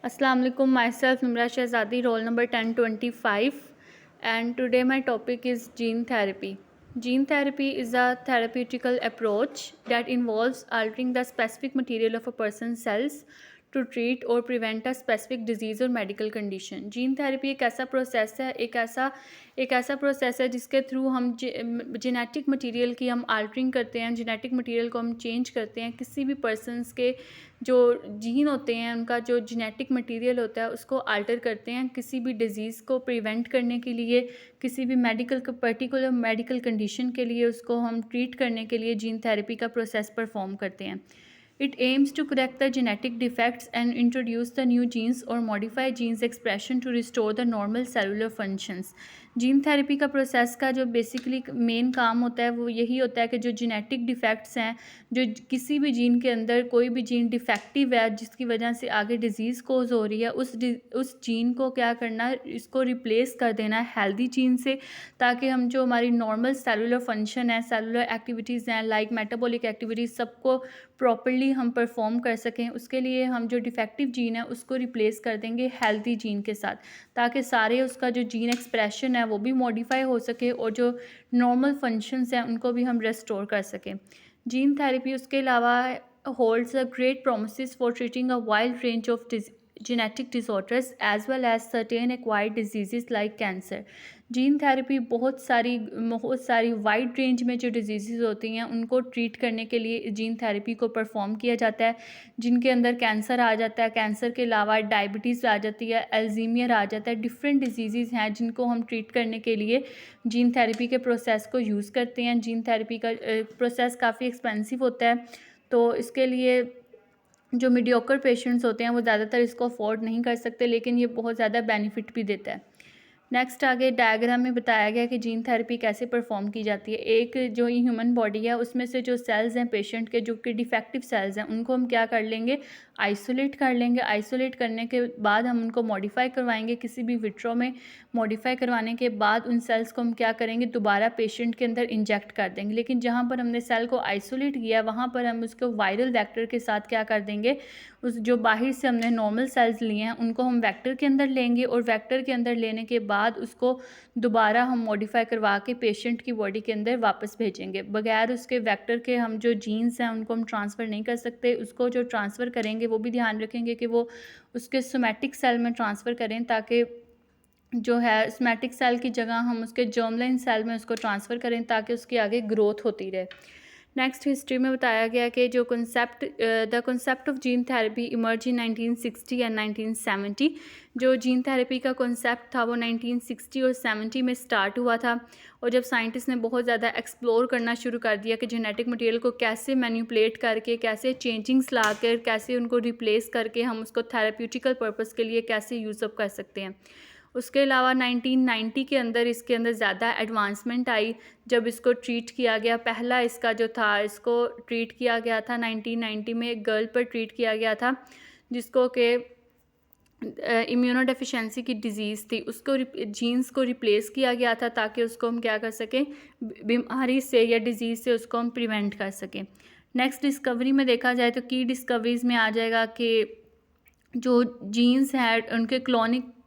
Assalamu alaikum. Myself Nimra Shahzadi, roll number 1025, and today my topic is gene therapy. Gene therapy is a therapeutical approach that involves altering the specific material of a person's cells to treat or prevent a specific disease or medical condition. Gene therapy एक ऐसा process है जिसके through हम genetic material की हम आल्टरिंग करते हैं, genetic material को हम चेंज करते हैं। किसी भी पर्सनस के जो जीन होते हैं, उनका जो जेनेटिक मटेरियल होता है, उसको आल्टर करते हैं किसी भी डिज़ीज़ को प्रिवेंट करने के लिए, किसी भी पर्टिकुलर मेडिकल कंडीशन के लिए उसको हम ट्रीट करने के लिए जीन थेरेपी का प्रोसेस परफॉर्म करते हैं। It aims to correct the genetic defects and introduce the new genes or modify genes expression to restore the normal cellular functions. Gene therapy का प्रोसेस का जो बेसिकली मेन काम होता है वो यही होता है कि जो जेनेटिक डिफेक्ट्स हैं, जो किसी भी जीन के अंदर कोई भी जीन डिफेक्टिव है जिसकी वजह से आगे डिजीज़ कोज हो रही है, उस जीन को क्या करना, इसको रिप्लेस कर देना है हेल्दी जीन से, ताकि हम जो हमारी नॉर्मल सेलुलर फंक्शन है, सेलुलर एक्टिविटीज़ हैं लाइक मेटाबॉलिक एक्टिविटीज़, सबको प्रॉपर्ली हम परफॉर्म कर सकें। उसके लिए हम जो डिफेक्टिव जीन है उसको रिप्लेस कर देंगे हेल्दी जीन के साथ, ताकि सारे उसका जो जीन एक्सप्रेशन है वो भी मॉडिफाई हो सके और जो नॉर्मल फंक्शंस हैं उनको भी हम रेस्टोर कर सकें। जीन थेरेपी उसके अलावा holds a great promises for treating a wide range of genetic disorders as well as certain acquired diseases like cancer. Gene therapy बहुत सारी वाइड रेंज में जो डिजीज़ होती हैं उनको ट्रीट करने के लिए जीन थेरेपी को परफॉर्म किया जाता है, जिनके अंदर कैंसर आ जाता है, कैंसर के अलावा डायबिटीज़ आ जाती है, अल्जीमियर आ जाता है, डिफरेंट डिजीज़ हैं जिनको हम ट्रीट करने के लिए जीन थेरेपी के प्रोसेस को यूज़ करते हैं। जीन थेरेपी का प्रोसेस काफ़ी एक्सपेंसिव होता है, तो इसके लिए जो मीडियोकर पेशेंट्स होते हैं वो ज़्यादातर इसको अफोर्ड नहीं कर सकते, लेकिन ये बहुत ज़्यादा बेनिफिट भी देता है। नेक्स्ट आगे डायग्राम में बताया गया कि जीन थेरेपी कैसे परफॉर्म की जाती है। एक जो ये ह्यूमन बॉडी है उसमें से जो सेल्स हैं पेशेंट के, जो कि डिफेक्टिव सेल्स हैं, उनको हम क्या कर लेंगे, आइसोलेट कर लेंगे। आइसोलेट करने के बाद हम उनको मॉडिफाई करवाएंगे किसी भी विट्रो में। मॉडिफाई करवाने के बाद उन सेल्स को हम क्या करेंगे, दोबारा पेशेंट के अंदर इंजेक्ट कर देंगे। लेकिन जहाँ पर हमने सेल को आइसोलेट किया वहाँ पर हम उसको वायरल वेक्टर के साथ क्या कर देंगे, उस जो बाहर से हमने नॉर्मल सेल्स लिए हैं उनको हम वेक्टर के अंदर लेंगे, और वेक्टर के अंदर लेने के बाद उसको दोबारा हम मॉडिफाई करवा के पेशेंट की बॉडी के अंदर वापस भेजेंगे। बगैर उसके वेक्टर के हम जो जीन्स हैं उनको हम ट्रांसफ़र नहीं कर सकते। उसको जो ट्रांसफ़र करेंगे वो भी ध्यान रखेंगे कि वो उसके सोमैटिक सेल में ट्रांसफ़र करें, ताकि जो है सोमैटिक सेल की जगह हम उसके जर्मलाइन सेल में उसको ट्रांसफ़र करें, ताकि उसकी आगे ग्रोथ होती रहे। नेक्स्ट हिस्ट्री में बताया गया कि जो the concept of gene therapy emerge in 1960 and 1970। जो जीन थेरेपी का कॉन्सेप्ट था वो 1960 और 70 में स्टार्ट हुआ था, और जब साइंटिस्ट ने बहुत ज़्यादा एक्सप्लोर करना शुरू कर दिया कि जेनेटिक मटेरियल को कैसे मैनिपुलेट करके, कैसे चेंजिंग्स ला कर, कैसे उनको रिप्लेस करके हम उसको थेरेप्यूटिकल पर्पस के लिए कैसे यूज़अप कर सकते हैं। उसके अलावा 1990 के अंदर इसके अंदर ज़्यादा एडवांसमेंट आई जब इसको ट्रीट किया गया। पहला इसका जो था, इसको ट्रीट किया गया था 1990 में, एक गर्ल पर ट्रीट किया गया था जिसको कि इम्यूनोडेफिशिएंसी की डिज़ीज़ थी। उसको जीन्स को रिप्लेस किया गया था ताकि उसको हम क्या कर सकें, बीमारी से या डिज़ीज़ से उसको हम प्रिवेंट कर सकें। नेक्स्ट डिस्कवरी में देखा जाए तो की डिस्कवरीज़ में आ जाएगा कि जो जीन्स हैं उनके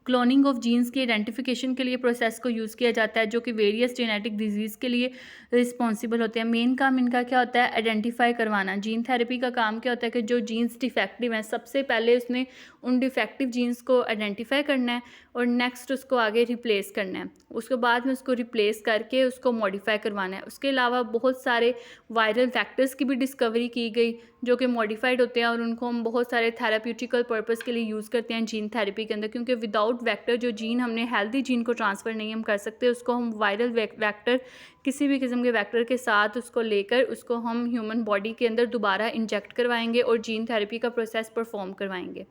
क्लोनिंग ऑफ जीन्स की आइडेंटिफिकेशन के लिए प्रोसेस को यूज़ किया जाता है, जो कि वेरियस जेनेटिक डिजीज़ के लिए रिस्पॉन्सिबल होते हैं। मेन काम इनका क्या होता है, आइडेंटिफाई करवाना। जीन थेरेपी का काम क्या होता है कि जो जीन्स डिफेक्टिव हैं सबसे पहले उसने उन डिफेक्टिव जीन्स को आइडेंटिफाई करना है और नेक्स्ट उसको आगे रिप्लेस करना है। उसके बाद में उसको रिप्लेस करके उसको मॉडिफाई करवाना है। उसके अलावा बहुत सारे वायरल फैक्टर्स की भी डिस्कवरी की गई जो कि मॉडिफाइड होते हैं, और उनको हम बहुत सारे थेराप्यूटिकल पर्पस के लिए यूज़ करते हैं जीन थेरेपी के अंदर, क्योंकि विदाउट वेक्टर जो जीन हमने हेल्दी जीन को ट्रांसफ़र नहीं हम कर सकते, उसको हम वायरल वेक्टर किसी भी किस्म के वेक्टर के साथ उसको लेकर उसको हम ह्यूमन बॉडी के अंदर दोबारा इंजेक्ट करवाएंगे और जीन थेरेपी का प्रोसेस परफॉर्म करवाएंगे।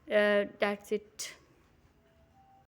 That's it.